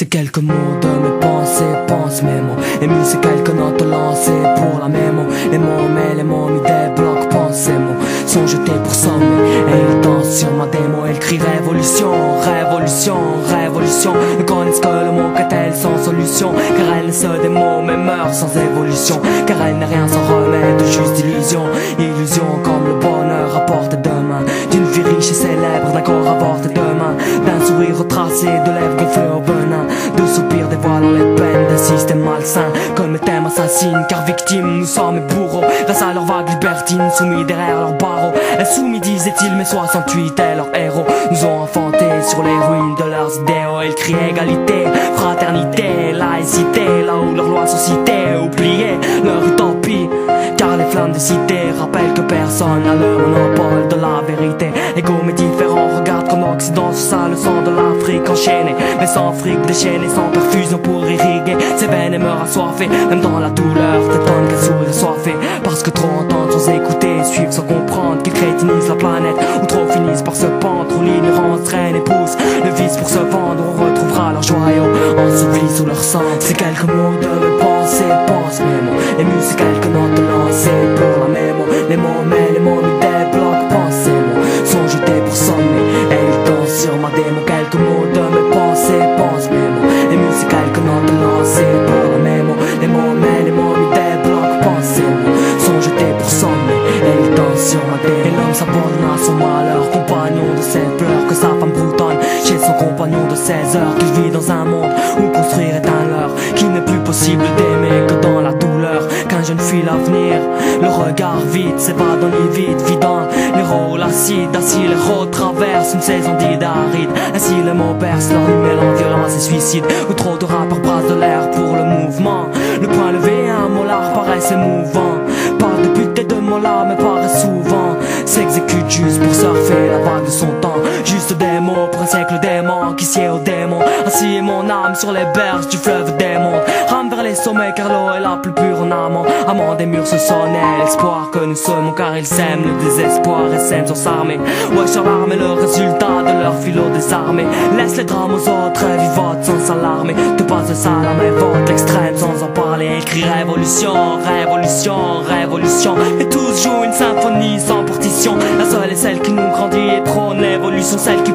C'est quelques mots de mes pensées, pense mes mots. Et mieux c'est quelques notes lancées pour la mémo. Les mots, mais les mots mis débloquent, pense ces mots sont jetés pour sommer. Et ils dansent sur ma démo, elle crie révolution, révolution, révolution. Ne connaissent que le mot qu'a-t-elle sans solution, car elle ne se des mots mais meurt sans évolution. Car elle n'est rien sans remède, juste illusion. Illusion comme le bonheur à portée de main, d'une vie riche et célèbre, d'un corps avorté de main, d'un sourire retracé, de lèvres gonflées au venin, de soupirs dévoilant les peines d'un système malsain. Comme le thème assassine, car victimes nous sommes et bourreaux, grâce à leur vague libertine, soumis derrière leurs barreaux. Insoumis disaient-ils, mais 68 est leur héros, nous ont enfantés sur les ruines de leurs idéaux. Ils crient égalité, fraternité, laïcité, là où leurs lois sont citées, oubliées leur utopie. Car les flammes des cités rappellent que personne n'a le monopole de la vérité. Égaux mais différents, regarde qu'en Occident sur sa leçon de l'Afrique enchaînée, mais sans fric déchaîné, sans perfusion pour irriguer ses veines et meurt assoiffé. Même dans la douleur, t'étonnes qu'un sourire assoiffé, parce que trop entendre sans écouter, suivre sans comprendre qu'ils crétinisent la planète, ou trop finissent par se pendre, où l'ignorance traîne et pousse le vice pour se vendre. On retrouvera leurs joyaux ensouvis sous leur sang. C'est quelques mots de mes pensées, pense mes mots. Et mieux c'est quelques notes lancées pour la mémo. Les mots, mais les mots nous débloquent, pense ces mots sont jetés pour sommer. Et ils dansent sur ma démo. Quelques mots de mes pensées, pense mes mots. Et mieux c'est quelques notes lancées pour la mémo. Les mots, mais les mots nous débloquent, pense ces mots sont jetés pour sommer. Et ils dansent sur ma démo. Et l'homme s'abandonne à son malheur, compagnon de ses pleurs, que sa femme broutonne chez son compagnon de 16 heures, qu'il vit dans un monde où construire est un leurre, qu'il n'est plus possible d'aimer que dans la douleur. Qu'un jeune fuit l'avenir, le regard vide s'évade dans les vides vidant les rôles acides. Ainsi les rôles traversent une saison dite aride. Ainsi les mots bercent leur numéro, violence et suicide. Où trop de rappeurs brassent de l'air pour le mouvement. Le point levé, un molar paraît émouvant. Pas de but et de mots-là, mais paraît souvent s'exécute juste pour surfer la vague de son temps. Juste des mots pour un siècle démon qui sied au démon. Ainsi est mon âme sur les berges du fleuve des mondes, rame vers les sommets car l'eau est la plus pure en amont. Amant des murs se sonnaient l'espoir que nous sommes, car ils sèment le désespoir et s'aiment sans s'armer. Ouais, sur l'arme est le résultat de leur philo désarmé. Laisse les drames aux autres et vivote sans s'alarmer. Te passe de ça la main vote l'extrême sans en parler. Elle crie révolution, révolution, révolution. Et tous jouent une symphonie sans partition. La seule est celle qui nous grandit et prône l'évolution, celle qui